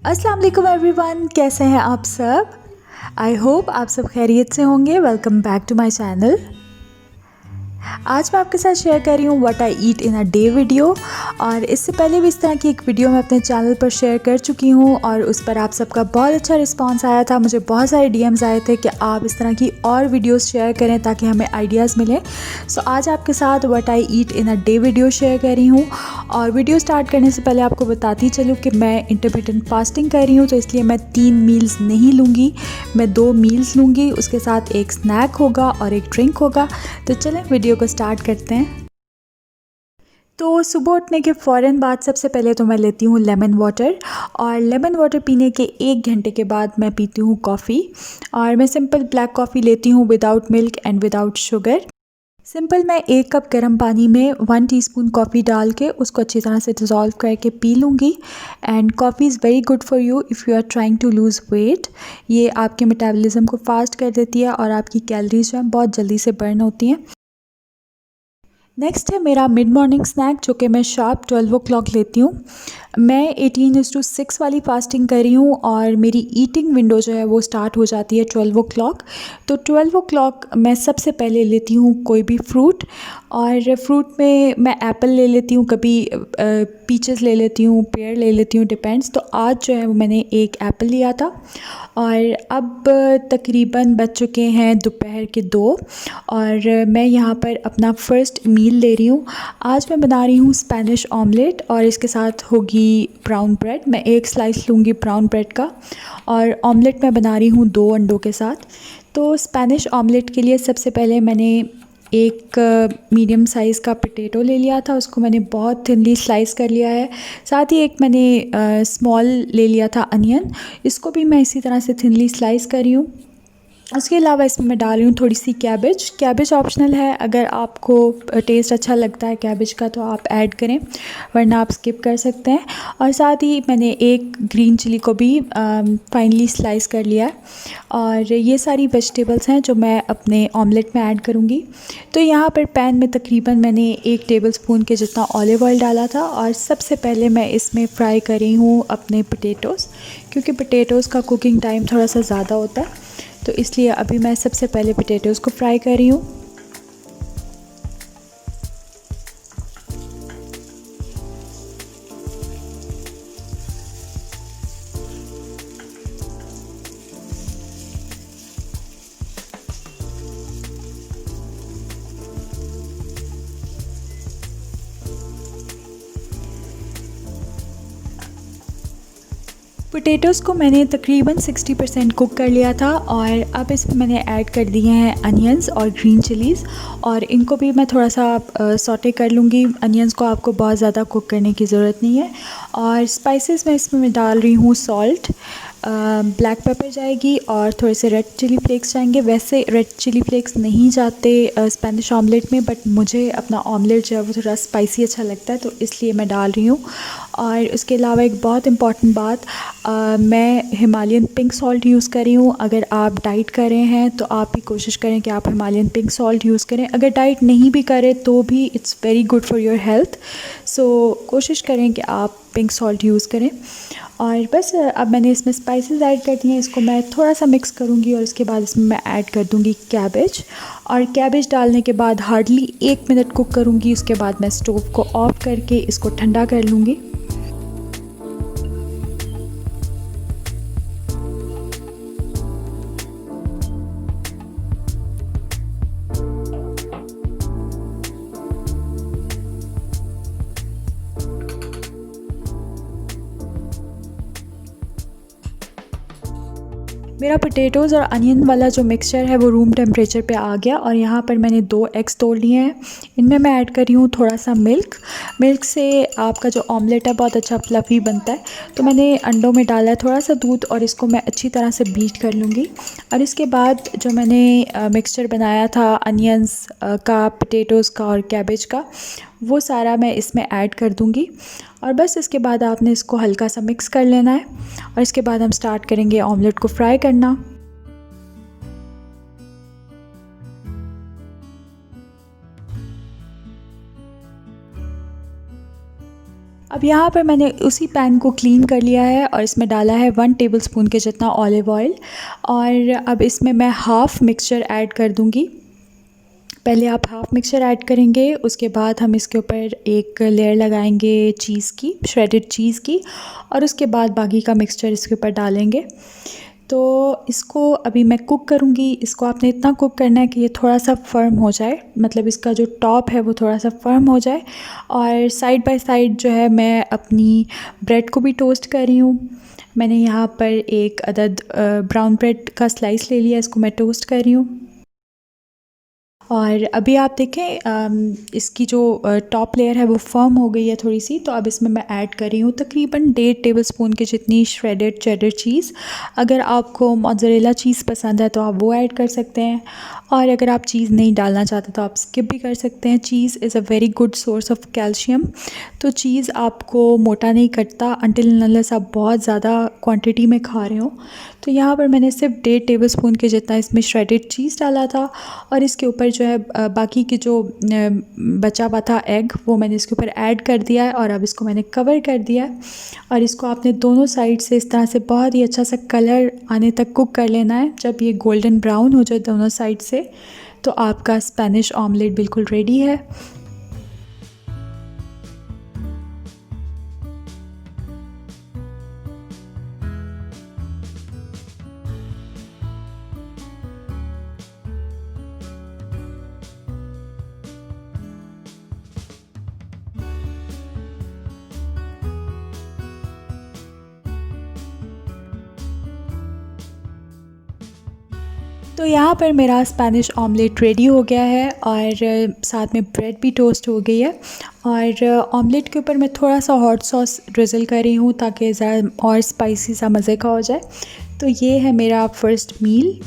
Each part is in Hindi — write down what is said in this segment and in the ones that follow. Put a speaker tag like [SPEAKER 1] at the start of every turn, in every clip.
[SPEAKER 1] अस्सलाम वालेकुम एवरीवन, कैसे हैं आप सब। आई होप आप सब खैरियत से होंगे। Welcome back to my channel. आज मैं आपके साथ शेयर कर रही हूँ what I eat in a day video. और इससे पहले भी इस तरह की एक वीडियो मैं अपने चैनल पर शेयर कर चुकी हूँ और उस पर आप सबका बहुत अच्छा रिस्पांस आया था। मुझे बहुत सारे डीएम्स आए थे कि आप इस तरह की और वीडियोस शेयर करें ताकि हमें आइडियाज़ मिलें। सो आज आपके साथ what I eat in a day video share कर रही हूँ। और वीडियो स्टार्ट करने से पहले आपको बताती चलूँ कि मैं इंटरमिटेंट फास्टिंग कर रही हूँ, तो इसलिए मैं 3 मील्स नहीं लूँगी, मैं 2 मील्स लूँगी। उसके साथ एक स्नैक होगा और एक ड्रिंक होगा। तो चलें वीडियो को स्टार्ट करते हैं। तो सुबह उठने के फ़ौरन बाद सबसे पहले तो मैं लेती हूँ लेमन वाटर। और लेमन वाटर पीने के 1 घंटे के बाद मैं पीती हूँ कॉफ़ी। और मैं सिंपल ब्लैक कॉफ़ी लेती हूँ without milk and without sugar. Simple मैं 1 कप गर्म पानी में 1 टीस्पून कॉफ़ी डाल के उसको अच्छी तरह से डिज़ोल्व करके पी लूँगी। And coffee is very good for you if you are trying to lose weight. ये आपके मेटाबॉलिज्म को फास्ट कर देती है और आपकी कैलोरीज जो हैं बहुत जल्दी से बर्न होती हैं। नेक्स्ट है मेरा मिड मॉर्निंग स्नैक, जो कि मैं शार्प 12 ओ क्लॉक लेती हूँ। मैं 18:6 वाली फास्टिंग कर रही हूँ और मेरी ईटिंग विंडो जो है वो स्टार्ट हो जाती है 12 ओ क्लॉक। तो 12 ओ क्लॉक मैं सबसे पहले लेती हूँ कोई भी फ्रूट। और फ्रूट में मैं एप्पल ले लेती हूँ, कभी पीचेस ले लेती हूँ, पेयर ले लेती हूँ, डिपेंड्स। तो आज जो है वो मैंने एक एप्पल लिया था। और अब तकरीबन बज चुके हैं दोपहर के 2 और मैं यहाँ पर अपना फ़र्स्ट मील ले रही हूँ। आज मैं बना रही हूँ स्पेनिश ऑमलेट और इसके साथ होगी ब्राउन ब्रेड। मैं 1 स्लाइस लूँगी ब्राउन ब्रेड का। और ऑमलेट मैं बना रही हूँ 2 अंडों के साथ। तो स्पेनिश ऑमलेट के लिए सबसे पहले मैंने एक मीडियम साइज़ का पोटैटो ले लिया था, उसको मैंने बहुत थिनली स्लाइस कर लिया है। साथ ही एक मैंने स्मॉल ले लिया था अनियन, इसको भी मैं इसी तरह से थिनली स्लाइस कर रही हूँ। उसके अलावा इसमें मैं डाल रही हूँ थोड़ी सी कैबेज। कैबेज ऑप्शनल है, अगर आपको टेस्ट अच्छा लगता है कैबेज का तो आप ऐड करें, वरना आप स्किप कर सकते हैं। और साथ ही मैंने एक ग्रीन चिली को भी फाइनली स्लाइस कर लिया है। और ये सारी वेजिटेबल्स हैं जो मैं अपने ऑमलेट में ऐड करूँगी। तो यहाँ पर पैन में तकरीबन मैंने 1 टेबलस्पून के जितना ऑलिव ऑयल डाला था। और सबसे पहले मैं इसमें फ्राई कर रही हूँ अपने पोटैटोज़, क्योंकि पोटैटोज़ का कुकिंग टाइम थोड़ा सा ज़्यादा होता है। तो इसलिए अभी मैं सबसे पहले पोटैटोज़ को फ्राई कर रही हूँ। पोटैटोज़ को मैंने तकरीबन 60% कुक कर लिया था। और अब इसमें मैंने ऐड कर दिए हैं अनियंस और ग्रीन चिलीज़, और इनको भी मैं थोड़ा सा सौटे कर लूँगी। अनियंस को आपको बहुत ज़्यादा कुक करने की ज़रूरत नहीं है। और स्पाइसेस में इसमें मैं डाल रही हूँ सॉल्ट, ब्लैक पेपर जाएगी और थोड़े से रेड चिली फ्लेक्स जाएंगे। वैसे रेड चिली फ्लेक्स नहीं जाते स्पेनिश ऑमलेट में, बट मुझे अपना ऑमलेट जो है वो थोड़ा स्पाइसी अच्छा लगता है, तो इसलिए मैं डाल रही हूँ। और उसके अलावा एक बहुत इम्पॉर्टेंट बात, मैं हिमालयन पिंक सॉल्ट यूज़ कर रही हूँ। अगर आप डाइट कर रहे हैं तो आप भी कोशिश करें कि आप हिमालयन पिंक सॉल्ट यूज़ करें। अगर डाइट नहीं भी करें तो भी it's very good for your health. So कोशिश करें कि आप पिंक सॉल्ट यूज़ करें। और बस अब मैंने इसमें स्पाइसेस ऐड कर दिए हैं, इसको मैं थोड़ा सा मिक्स करूँगी और उसके बाद इसमें मैं ऐड कर दूँगी कैबेज। और कैबेज डालने के बाद हार्डली 1 मिनट कुक करूँगी। उसके बाद मैं स्टोव को ऑफ करके इसको ठंडा कर लूँगी। मेरा पोटैटोज़ और अनियन वाला जो मिक्सचर है वो रूम टेम्परेचर पे आ गया। और यहाँ पर मैंने 2 एग्स तोड़ लिए हैं। इनमें मैं ऐड कर रही हूँ थोड़ा सा मिल्क। मिल्क से आपका जो ऑमलेट है बहुत अच्छा फ्लफ़ी बनता है। तो मैंने अंडों में डाला है थोड़ा सा दूध और इसको मैं अच्छी तरह से बीट कर लूँगी। और इसके बाद जो मैंने मिक्सचर बनाया था अनियंस का, पोटैटोज़ का और कैबेज का, वो सारा मैं इसमें ऐड कर दूँगी। और बस इसके बाद आपने इसको हल्का सा मिक्स कर लेना है। और इसके बाद हम स्टार्ट करेंगे ऑमलेट को फ्राई करना। अब यहाँ पर मैंने उसी पैन को क्लीन कर लिया है और इसमें डाला है 1 टेबलस्पून के जितना ऑलिव ऑयल। और अब इसमें मैं हाफ़ मिक्सचर ऐड कर दूँगी। पहले आप हाफ़ मिक्सचर ऐड करेंगे, उसके बाद हम इसके ऊपर एक लेयर लगाएंगे चीज़ की, श्रेडेड चीज़ की, और उसके बाद बाकी का मिक्सचर इसके ऊपर डालेंगे। तो इसको अभी मैं कुक करूँगी। इसको आपने इतना कुक करना है कि ये थोड़ा सा फ़र्म हो जाए, मतलब इसका जो टॉप है वो थोड़ा सा फ़र्म हो जाए। और साइड बाय साइड जो है मैं अपनी ब्रेड को भी टोस्ट कर रही हूँ। मैंने यहाँ पर एक अदद ब्राउन ब्रेड का स्लाइस ले लिया, इसको मैं टोस्ट कर रही हूँ। और अभी आप देखें इसकी जो टॉप लेयर है वो फर्म हो गई है थोड़ी सी। तो अब इसमें मैं ऐड कर रही हूँ तकरीबन 1.5 टेबलस्पून के जितनी श्रेडेड चेडर चीज़। अगर आपको मोज़रेला चीज़ पसंद है तो आप वो ऐड कर सकते हैं, और अगर आप चीज़ नहीं डालना चाहते तो आप स्किप भी कर सकते हैं। Cheese is a very good source of calcium. तो चीज़ आपको मोटा नहीं करता अनटिल अनलेस आप बहुत ज़्यादा क्वांटिटी में खा रहे हो। तो यहाँ पर मैंने सिर्फ 1.5 टेबलस्पून के जितना इसमें श्रेडेड चीज़ डाला था, और इसके ऊपर जो है बाकी की जो बचा हुआ था एग वो मैंने इसके ऊपर ऐड कर दिया है। और अब इसको मैंने कवर कर दिया है, और इसको आपने दोनों साइड से इस तरह से बहुत ही अच्छा सा कलर आने तक कुक कर लेना है। जब ये गोल्डन ब्राउन हो जाए दोनों साइड से, तो आपका स्पेनिश ऑमलेट बिल्कुल रेडी है। तो यहाँ पर मेरा स्पेनिश ऑमलेट रेडी हो गया है, और साथ में ब्रेड भी टोस्ट हो गई है। और ऑमलेट के ऊपर मैं थोड़ा सा हॉट सॉस ड्रिज़ल कर रही हूँ ताकि ज़रा और स्पाइसी सा मज़े का हो जाए। तो ये है मेरा फ़र्स्ट मील।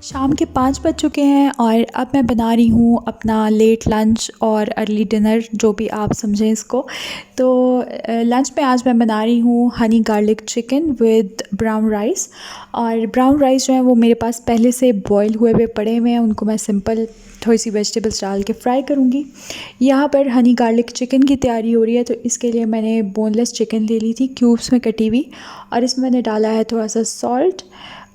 [SPEAKER 1] शाम के 5 बज चुके हैं, और अब मैं बना रही हूँ अपना लेट लंच और अर्ली डिनर, जो भी आप समझें इसको। तो लंच में आज मैं बना रही हूँ Honey garlic chicken with brown rice. और ब्राउन राइस जो है वो मेरे पास पहले से बॉयल हुए हुए पड़े हुए हैं, उनको मैं सिंपल थोड़ी सी वेजिटेबल्स डाल के फ्राई करूँगी। यहाँ पर हनी गार्लिक चिकन की तैयारी हो रही है, तो इसके लिए मैंने बोनलेस चिकन ले ली थी क्यूब्स में कटी हुई, और इसमें मैंने डाला है थोड़ा सा सॉल्ट,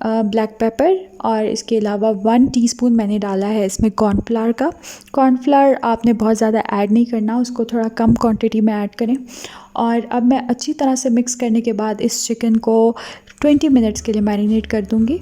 [SPEAKER 1] ब्लैक पेपर, और इसके अलावा 1 टीस्पून मैंने डाला है इसमें कॉर्नफ्लावर का। कॉर्नफ्लावर आपने बहुत ज़्यादा ऐड नहीं करना, उसको थोड़ा कम क्वांटिटी में ऐड करें। और अब मैं अच्छी तरह से मिक्स करने के बाद इस चिकन को 20 मिनट्स के लिए मैरिनेट कर दूँगी।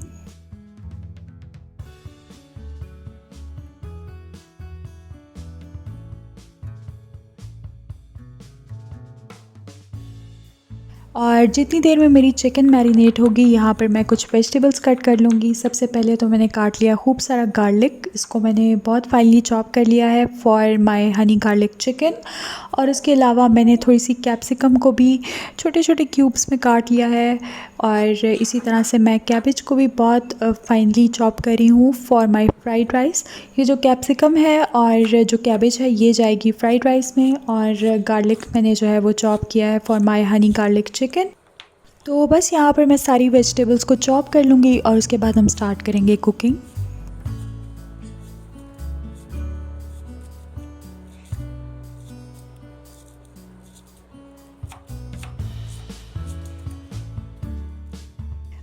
[SPEAKER 1] और जितनी देर में मेरी चिकन मैरिनेट होगी, यहाँ पर मैं कुछ वेजिटेबल्स कट कर लूँगी। सबसे पहले तो मैंने काट लिया खूब सारा गार्लिक, इसको मैंने बहुत फाइनली चॉप कर लिया है for my Honey garlic chicken. और उसके अलावा मैंने थोड़ी सी कैप्सिकम को भी छोटे छोटे क्यूब्स में काट लिया है, और इसी तरह से मैं कैबेज को भी बहुत फाइनली चॉप करी हूँ फॉर माय फ्राइड राइस। ये जो कैप्सिकम है और जो कैबेज है ये जाएगी फ्राइड राइस में, और गार्लिक मैंने जो है वो चॉप किया है for my Honey garlic chicken. तो बस यहाँ पर मैं सारी वेजिटेबल्स को चॉप कर लूँगी, और उसके बाद हम स्टार्ट करेंगे कुकिंग।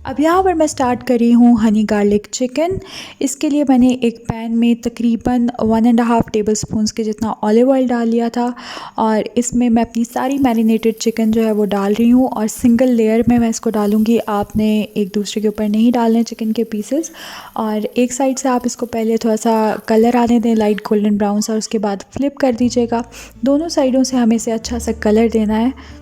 [SPEAKER 1] अब यहाँ पर मैं स्टार्ट कर रही हूँ हनी गार्लिक चिकन। इसके लिए मैंने एक पैन में तकरीबन 1.5 टेबलस्पून के जितना ऑलिव ऑयल डाल लिया था, और इसमें मैं अपनी सारी मैरिनेटेड चिकन जो है वो डाल रही हूँ, और सिंगल लेयर में मैं इसको डालूँगी। आपने एक दूसरे के ऊपर नहीं डालने चिकन के पीसेस। और एक साइड से आप इसको पहले थोड़ा सा कलर आने दें, लाइट गोल्डन ब्राउन सा, और उसके बाद फ्लिप कर दीजिएगा। दोनों साइडों से हमें इसे अच्छा सा कलर देना है।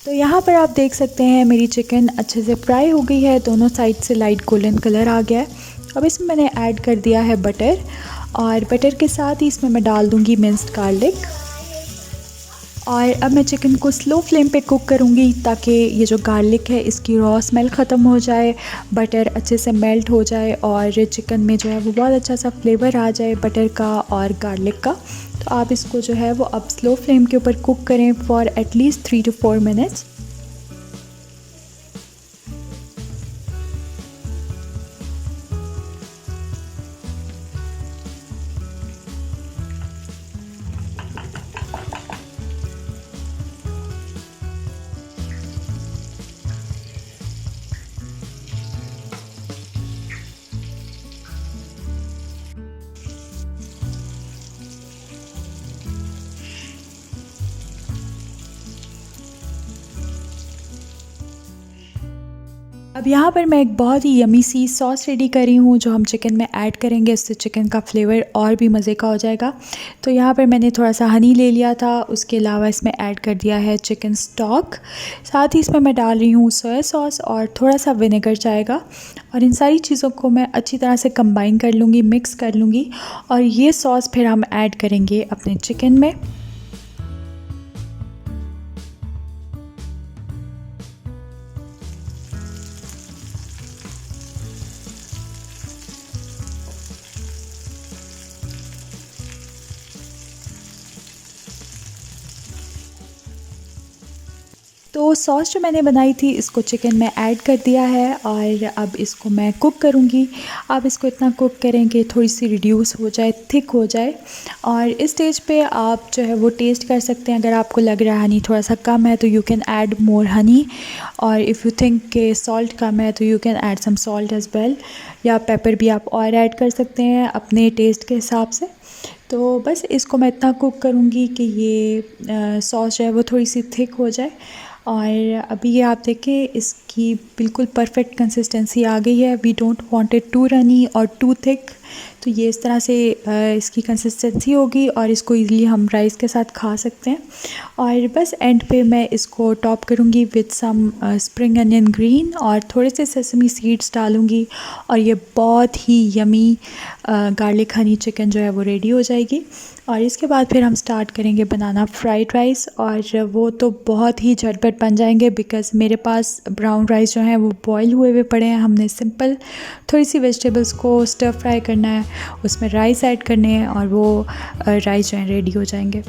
[SPEAKER 1] तो यहाँ पर आप देख सकते हैं मेरी चिकन अच्छे से फ्राई हो गई है, दोनों साइड से लाइट गोल्डन कलर आ गया है। अब इसमें मैंने ऐड कर दिया है बटर, और बटर के साथ ही इसमें मैं डाल दूँगी मिंस्ड गार्लिक। और अब मैं चिकन को स्लो फ्लेम पे कुक करूँगी ताकि ये जो गार्लिक है इसकी रॉ स्मेल ख़त्म हो जाए, बटर अच्छे से मेल्ट हो जाए और चिकन में जो है वो बहुत अच्छा सा फ्लेवर आ जाए बटर का और गार्लिक का। तो आप इसको जो है वो अब स्लो फ्लेम के ऊपर कुक करें फॉर एटलीस्ट 3 to 4 मिनट्स। अब यहाँ पर मैं एक बहुत ही यमी सी सॉस रेडी कर रही हूँ जो हम चिकन में ऐड करेंगे, इससे चिकन का फ्लेवर और भी मज़े का हो जाएगा। तो यहाँ पर मैंने थोड़ा सा हनी ले लिया था, उसके अलावा इसमें ऐड कर दिया है चिकन स्टॉक, साथ ही इसमें मैं डाल रही हूँ सोया सॉस और थोड़ा सा विनेगर जाएगा। और इन सारी चीज़ों को मैं अच्छी तरह से कंबाइन कर लूँगी, मिक्स कर लूँगी, और ये सॉस फिर हम ऐड करेंगे अपने चिकन में। तो सॉस जो मैंने बनाई थी इसको चिकन में ऐड कर दिया है और अब इसको मैं कुक करूँगी। आप इसको इतना कुक करें कि थोड़ी सी रिड्यूस हो जाए, थिक हो जाए, और इस स्टेज पे आप जो है वो टेस्ट कर सकते हैं। अगर आपको लग रहा है हनी थोड़ा सा कम है तो you can add more honey, और इफ़ यू थिंक कि सॉल्ट कम है तो you can add some salt as well, या पेपर भी आप और ऐड कर सकते हैं अपने टेस्ट के हिसाब से। तो बस इसको मैं इतना कुक करूँगी कि ये सॉस जो है वो थोड़ी सी थिक हो जाए। और अभी ये आप देखें इसकी बिल्कुल परफेक्ट कंसिस्टेंसी आ गई है। We don't want it too runny और टू थिक, तो ये इस तरह से इसकी कंसिस्टेंसी होगी और इसको इजीली हम राइस के साथ खा सकते हैं। और बस एंड पे मैं इसको टॉप करूँगी with some spring onion green और थोड़े से सेसमी सीड्स डालूँगी, और ये बहुत ही यमी गार्लिक हनी चिकन जो है वो रेडी हो जाएगी। और इसके बाद फिर हम स्टार्ट करेंगे बनाना फ्राइड राइस, और वो तो बहुत ही झटपट बन जाएंगे बिकॉज़ मेरे पास ब्राउन राइस जो हैं वो बॉयल हुए हुए पड़े हैं। हमने सिंपल थोड़ी सी वेजिटेबल्स को स्टर फ्राई करना है, उसमें राइस ऐड करने हैं, और वो राइस जो हैं रेडी हो जाएंगे।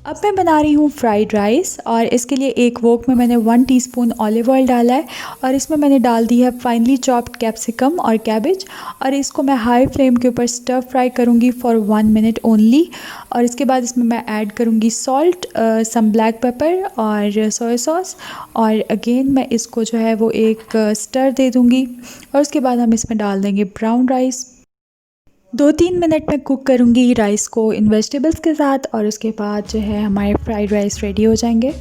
[SPEAKER 1] अब मैं बना रही हूँ फ्राइड राइस, और इसके लिए एक वोक में मैंने 1 टीस्पून ऑलिव ऑयल डाला है, और इसमें मैंने डाल दी है फाइनली चॉप्ड कैप्सिकम और कैबेज, और इसको मैं हाई फ्लेम के ऊपर स्टर फ्राई करूँगी फॉर 1 मिनट ओनली। और इसके बाद इसमें मैं ऐड करूँगी सॉल्ट, सम ब्लैक पेपर और सोया सॉस, और अगेन मैं इसको जो है वो एक स्टर दे दूँगी, और उसके बाद हम इसमें डाल देंगे ब्राउन राइस। 2-3 मिनट में कुक करूँगी राइस को इन वेजिटेबल्स के साथ, और उसके बाद जो है हमारे फ्राइड राइस रेडी हो जाएंगे।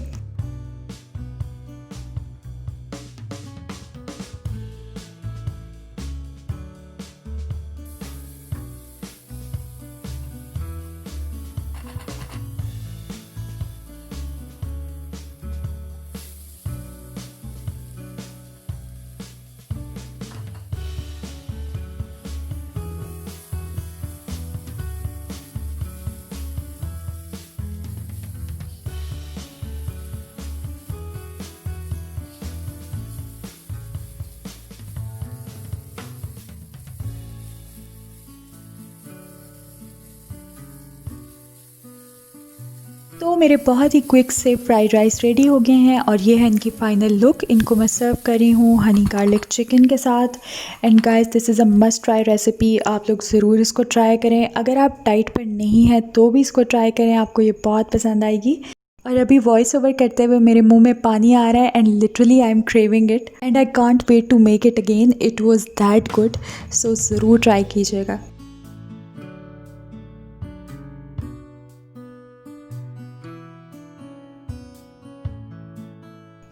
[SPEAKER 1] तो मेरे बहुत ही क्विक से फ्राइड राइस रेडी हो गए हैं, और ये है इनकी फ़ाइनल लुक। इनको मैं सर्व कर रही हूँ हनी गार्लिक चिकन के साथ। And guys, this is a must try recipe. आप लोग ज़रूर इसको ट्राई करें। अगर आप डाइट पर नहीं हैं तो भी इसको ट्राई करें, आपको ये बहुत पसंद आएगी। और अभी वॉइस ओवर करते हुए मेरे मुंह में पानी आ रहा है, and literally I am craving it, and I can't wait to make it again. It was that good. So ज़रूर ट्राई कीजिएगा।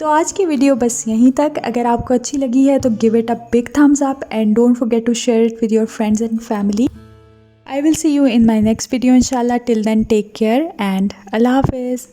[SPEAKER 1] तो आज की वीडियो बस यहीं तक। अगर आपको अच्छी लगी है तो give it a big thumbs up and don't forget to share it with your friends and family. I will see you in my next video inshallah. Till then, take care and Allah Hafiz.